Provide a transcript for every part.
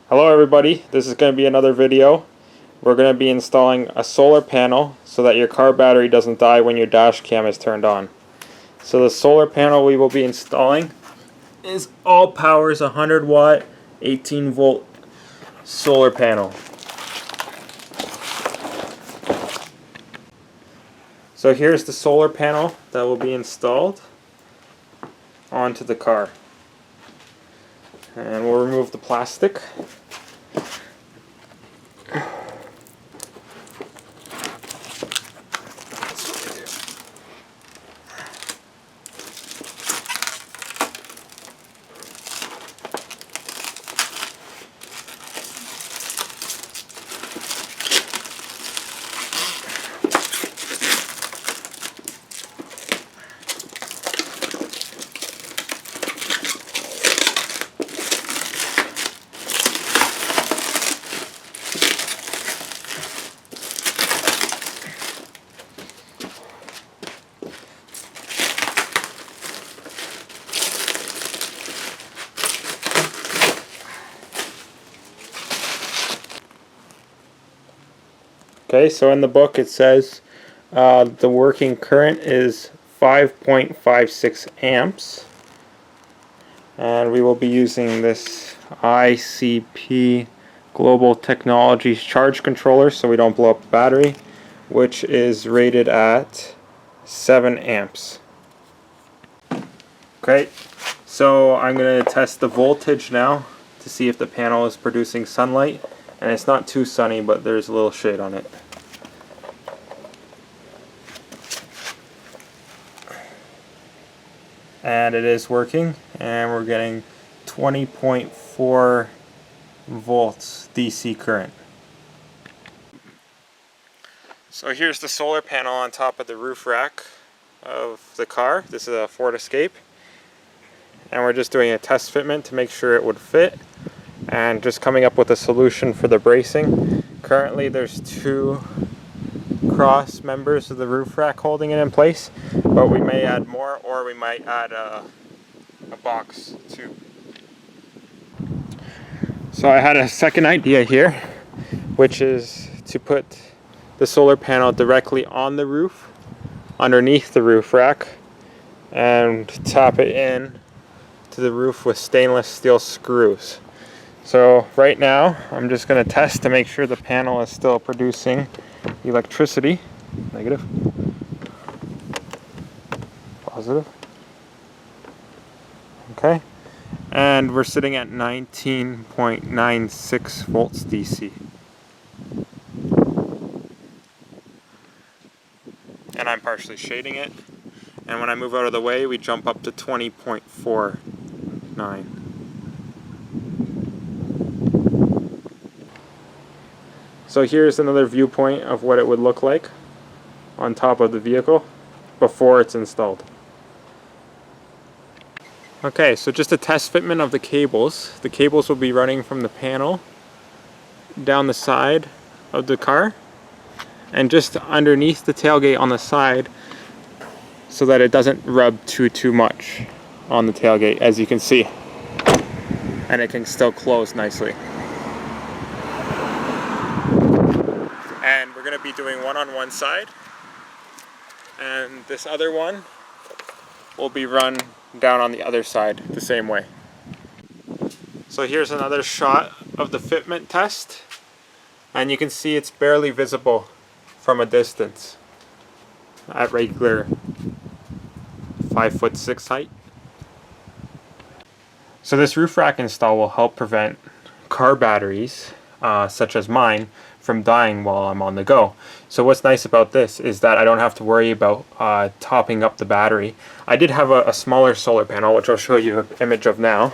Hello everybody, this is going to be another video. We're going to be installing a solar panel so that your car battery doesn't die when your dash cam is turned on. So the solar panel we will be installing is all power's 100 watt 18 volt solar panel. So here's the solar panel that will be installed onto the car. And we'll remove the plastic. Okay, so in the book it says the working current is 5.56 amps, and we will be using this ICP Global Technologies charge controller so we don't blow up the battery, which is rated at 7 amps. Okay, so I'm going to test the voltage now to see if the panel is producing sunlight. And it's not too sunny, but there's a little shade on it. And it is working, and we're getting 20.4 volts DC current. So here's the solar panel on top of the roof rack of the car. This is a Ford Escape. And we're just doing a test fitment to make sure it would fit, and just coming up with a solution for the bracing. Currently there's 2 cross members of the roof rack holding it in place, but we may add more, or we might add a box too. So I had a second idea here, which is to put the solar panel directly on the roof, underneath the roof rack, and tap it in to the roof with stainless steel screws. So right now I'm just going to test to make sure the panel is still producing electricity. Negative. Positive. Okay. And we're sitting at 19.96 volts DC. And I'm partially shading it. And when I move out of the way, we jump up to 20.49. So here's another viewpoint of what it would look like on top of the vehicle before it's installed. Okay, so just a test fitment of the cables. The cables will be running from the panel down the side of the car and just underneath the tailgate on the side, so that it doesn't rub too much on the tailgate, as you can see. And it can still close nicely. And we're going to be doing one on one side, and this other one will be run down on the other side the same way. So here's another shot of the fitment test, and you can see it's barely visible from a distance at regular 5'6" height. So this roof rack install will help prevent car batteries, such as mine, from dying while I'm on the go. So what's nice about this is that I don't have to worry about topping up the battery. I did have a smaller solar panel, which I'll show you an image of now.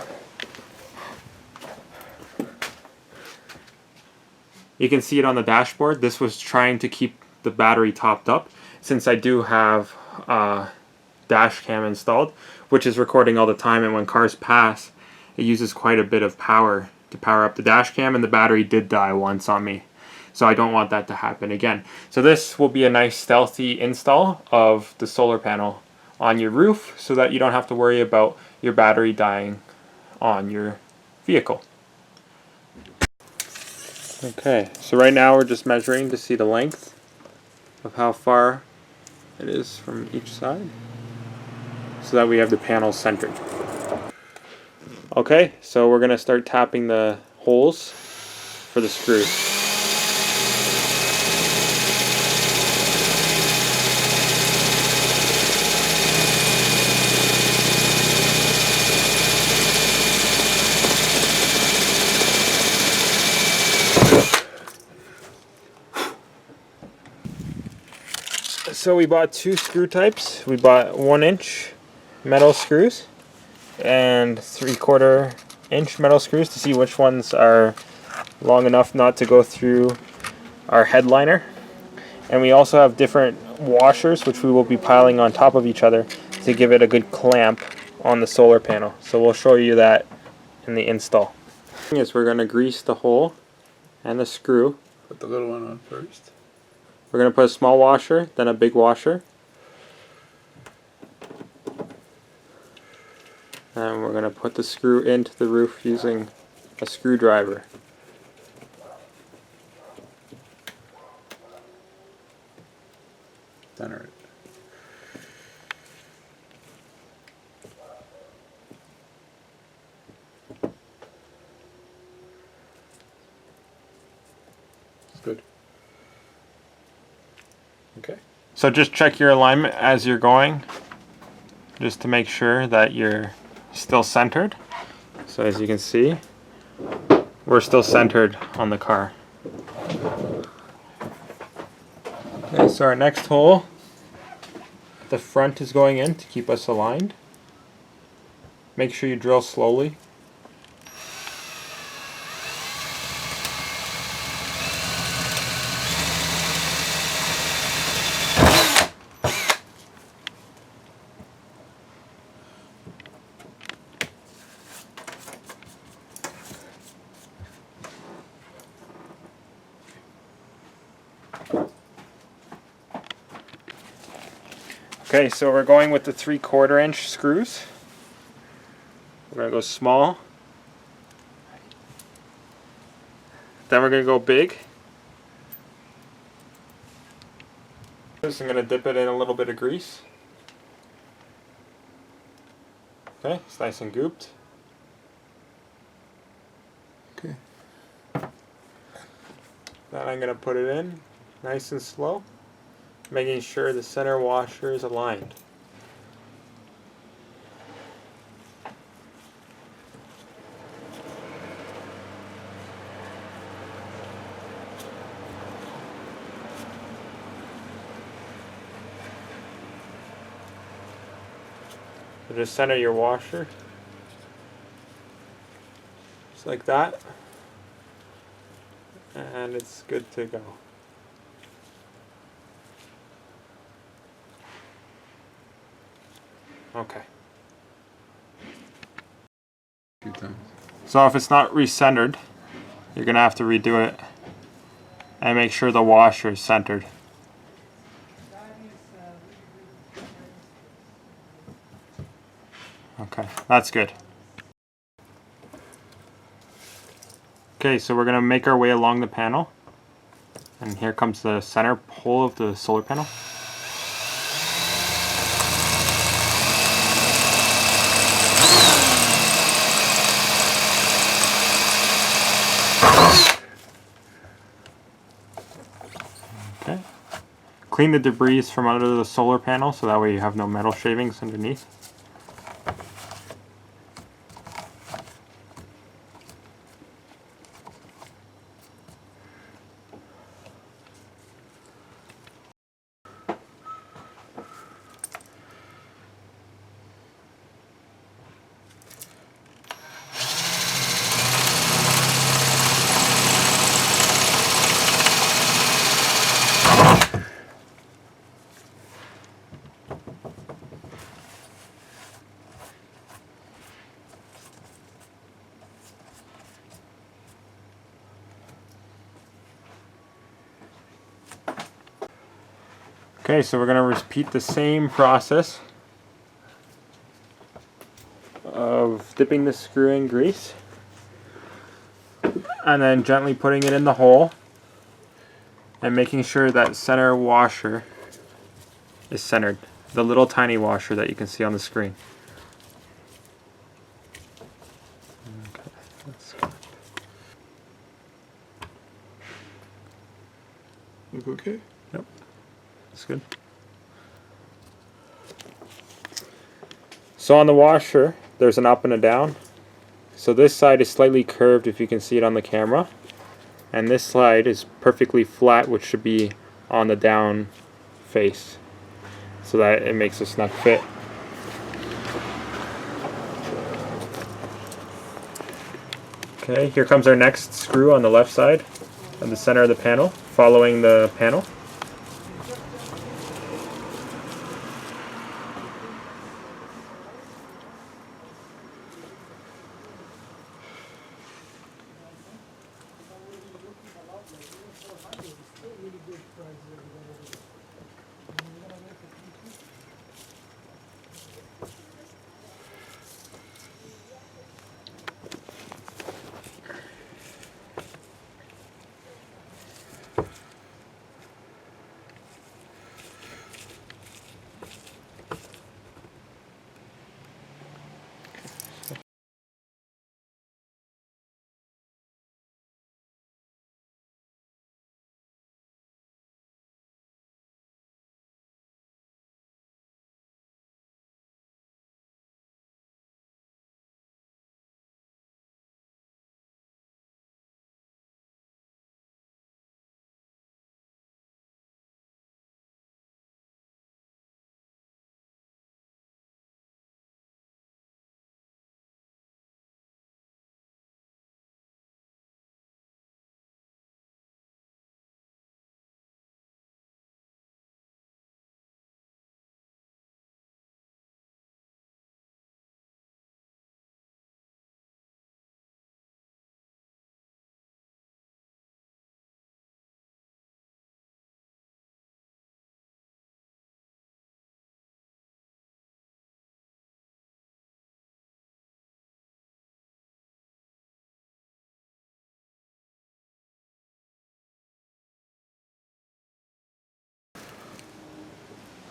You can see it on the dashboard. This was trying to keep the battery topped up, since I do have dash cam installed, which is recording all the time, and when cars pass, it uses quite a bit of power to power up the dash cam, and the battery did die once on me. So I don't want that to happen again. So this will be a nice stealthy install of the solar panel on your roof, so that you don't have to worry about your battery dying on your vehicle. Okay, so right now we're just measuring to see the length of how far it is from each side so that we have the panel centered. Okay, so we're going to start tapping the holes for the screws. So we bought two screw types. We bought 1-inch metal screws and 3/4 inch metal screws to see which ones are long enough not to go through our headliner. And we also have different washers which we will be piling on top of each other to give it a good clamp on the solar panel. So we'll show you that in the install. Is we're going to grease the hole and the screw. Put the little one on first. We're going to put a small washer, then a big washer. And we're going to put the screw into the roof using a screwdriver. Center it. It's good. Okay. So just check your alignment as you're going, just to make sure that you're still centered. So as you can see, we're still centered on the car. Okay, so our next hole, the front is going in to keep us aligned. Make sure you drill slowly. Okay, so we're going with the 3/4 inch screws. We're going to go small. Then we're going to go big. I'm going to dip it in a little bit of grease. Okay, it's nice and gooped. Okay. Then I'm going to put it in nice and slow, making sure the center washer is aligned. So just center your washer, just like that, and it's good to go. Okay. A few times. So if it's not recentered, you're going to have to redo it and make sure the washer is centered. Okay, that's good. Okay, so we're going to make our way along the panel. And here comes the center hole of the solar panel. Okay. Clean the debris from under the solar panel so that way you have no metal shavings underneath. Okay, so we're going to repeat the same process of dipping the screw in grease. and then gently putting it in the hole and making sure that center washer is centered. The little tiny washer that you can see on the screen. Okay, that's good. Look okay? Yep, that's good. So on the washer, there's an up and a down. So this side is slightly curved, if you can see it on the camera. And this side is perfectly flat, which should be on the down face, so that it makes a snug fit. Okay, here comes our next screw on the left side of the center of the panel, following the panel.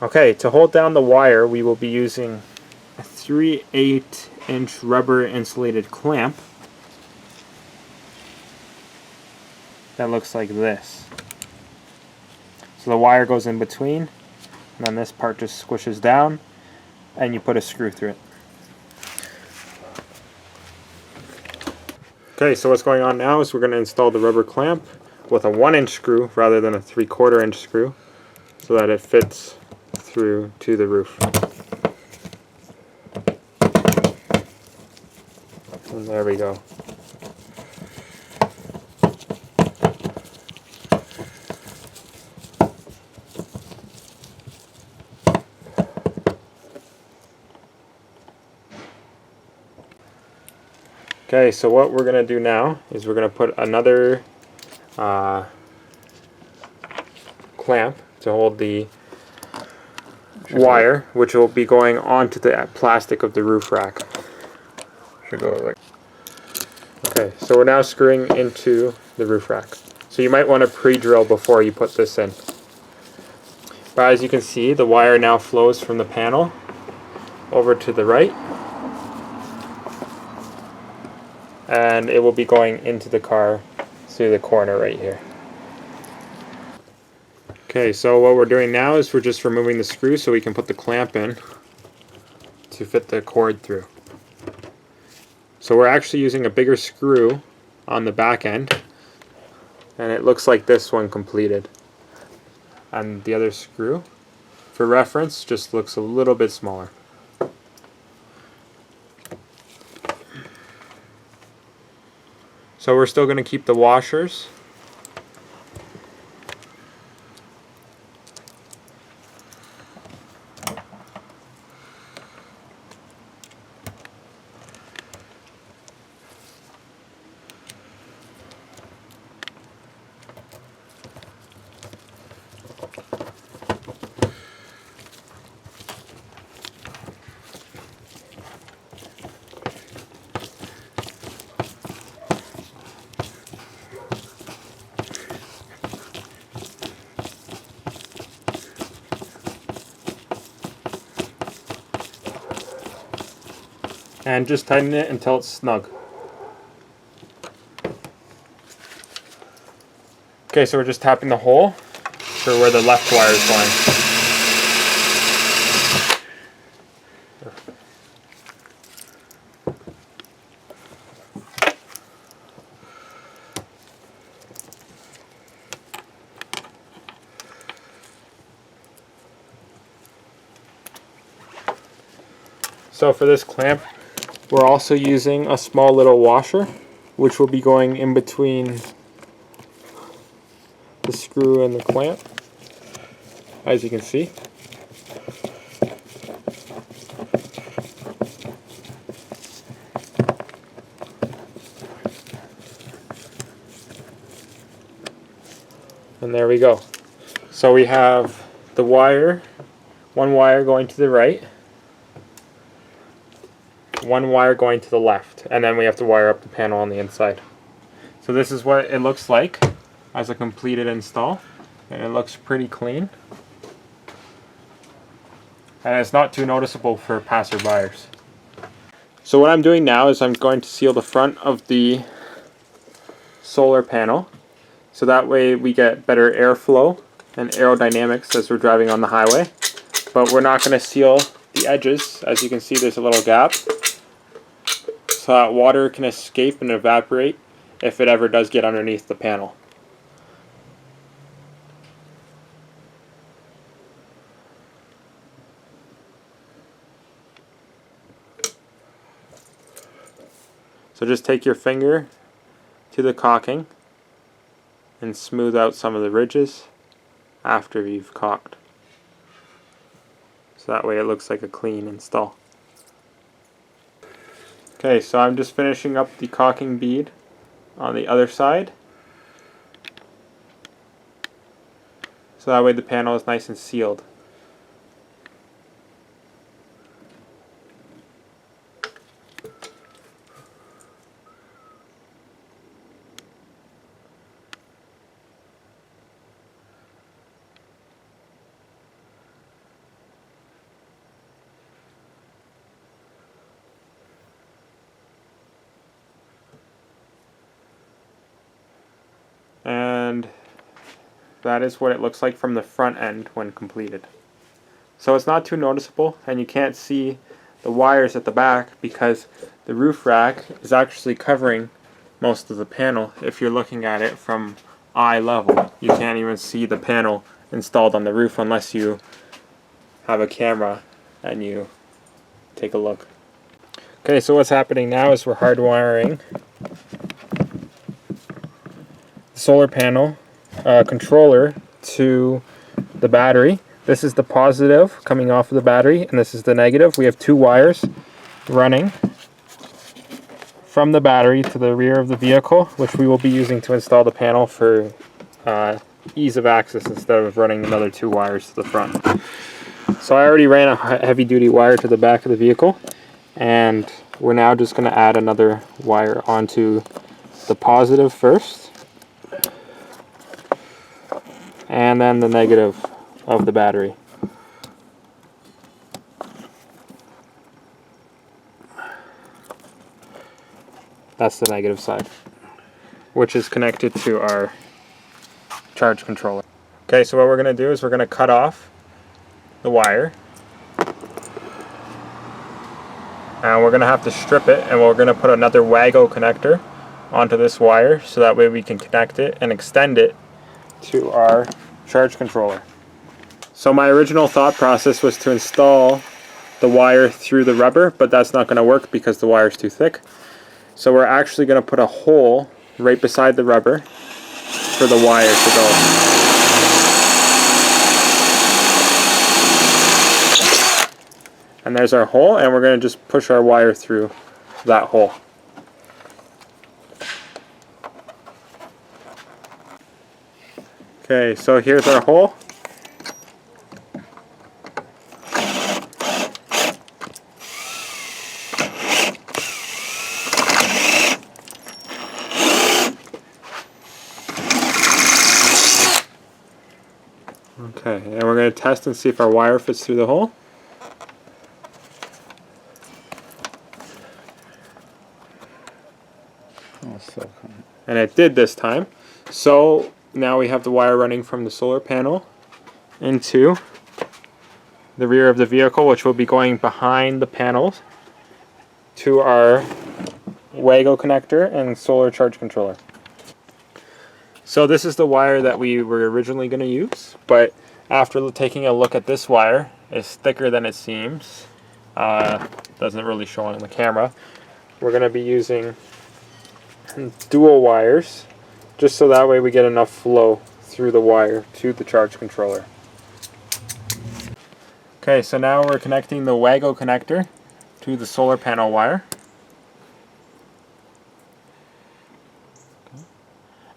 Okay, to hold down the wire, we will be using a 3/8 inch rubber insulated clamp that looks like this. So the wire goes in between, and then this part just squishes down, and you put a screw through it. Okay, so what's going on now is we're going to install the rubber clamp with a 1-inch screw rather than a 3/4 inch screw, so that it fits through to the roof. And there we go. Okay, so what we're going to do now is we're going to put another clamp to hold the wire, which will be going onto the plastic of the roof rack. Should go like. Okay, so we're now screwing into the roof rack. So you might want to pre-drill before you put this in. But as you can see, the wire now flows from the panel over to the right, and it will be going into the car through the corner right here. Okay, so what we're doing now is we're just removing the screw so we can put the clamp in to fit the cord through. So we're actually using a bigger screw on the back end, and it looks like this one completed. And the other screw, for reference, just looks a little bit smaller. So we're still going to keep the washers. and just tighten it until it's snug. Okay, so we're just tapping the hole for where the left wire is going. So for this clamp, we're also using a small little washer, which will be going in between the screw and the clamp, as you can see. And there we go. So we have the wire, one wire going to the right, one wire going to the left, and then we have to wire up the panel on the inside. So this is what it looks like as a completed install, and it looks pretty clean. And it's not too noticeable for passerbyers. So what I'm doing now is I'm going to seal the front of the solar panel, so that way we get better airflow and aerodynamics as we're driving on the highway. But we're not going to seal the edges. As you can see, there's a little gap, so that water can escape and evaporate if it ever does get underneath the panel. So just take your finger to the caulking and smooth out some of the ridges after you've caulked. So that way it looks like a clean install. Okay, so I'm just finishing up the caulking bead on the other side. So that way the panel is nice and sealed. And that is what it looks like from the front end when completed. So it's not too noticeable, and you can't see the wires at the back because the roof rack is actually covering most of the panel. If you're looking at it from eye level, you can't even see the panel installed on the roof unless you have a camera and you take a look. Okay, so what's happening now is we're hardwiring solar panel controller to the battery. This is the positive coming off of the battery, and this is the negative. We have two wires running from the battery to the rear of the vehicle, which we will be using to install the panel for ease of access instead of running another two wires to the front. So I already ran a heavy duty wire to the back of the vehicle, and we're now just going to add another wire onto the positive first, and then the negative of the battery. That's the negative side, which is connected to our charge controller. Okay, so what we're going to do is we're going to cut off the wire, and we're going to have to strip it, and we're going to put another WAGO connector onto this wire so that way we can connect it and extend it to our charge controller. So my original thought process was to install the wire through the rubber, but that's not going to work because the wire is too thick. So we're actually going to put a hole right beside the rubber for the wire to go. And there's our hole, and we're going to just push our wire through that hole. Okay, so here's our hole. Okay, and we're going to test and see if our wire fits through the hole. Oh, so And it did this time. So now we have the wire running from the solar panel into the rear of the vehicle, which will be going behind the panels to our Wago connector and solar charge controller. So this is the wire that we were originally going to use, but after taking a look at this wire, it's thicker than it seems. Doesn't really show on the camera. We're going to be using dual wires, just so that way we get enough flow through the wire to the charge controller. Okay, so now we're connecting the Wago connector to the solar panel wire.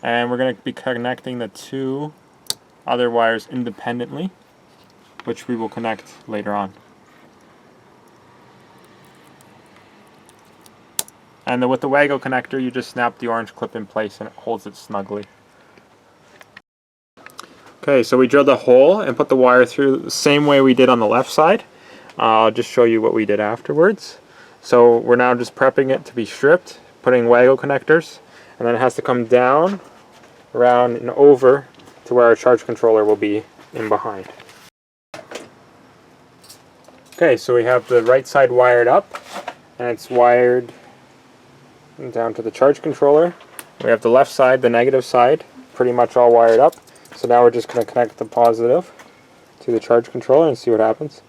And we're going to be connecting the two other wires independently, which we will connect later on. And with the Wago connector, you just snap the orange clip in place and it holds it snugly. Okay, so we drilled a hole and put the wire through the same way we did on the left side. I'll just show you what we did afterwards. So we're now just prepping it to be stripped, putting Wago connectors, and then it has to come down, around, and over to where our charge controller will be in behind. Okay, so we have the right side wired up, and it's wired down to the charge controller. We have the left side, the negative side, pretty much all wired up. So now we're just going to connect the positive to the charge controller and see what happens.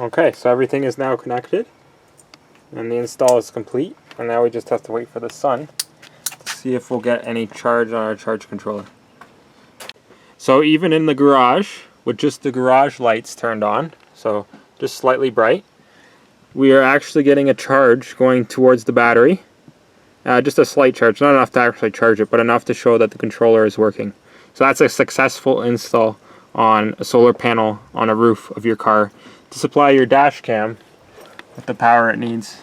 Okay, so everything is now connected and the install is complete, and now we just have to wait for the sun to see if we'll get any charge on our charge controller. So even in the garage, with just the garage lights turned on, so just slightly bright, we are actually getting a charge going towards the battery. Just a slight charge, not enough to actually charge it, but enough to show that the controller is working. So that's a successful install on a solar panel on a roof of your car to supply your dash cam with the power it needs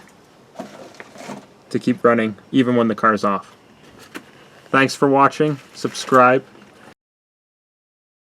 to keep running even when the car is off. Thanks for watching. Subscribe.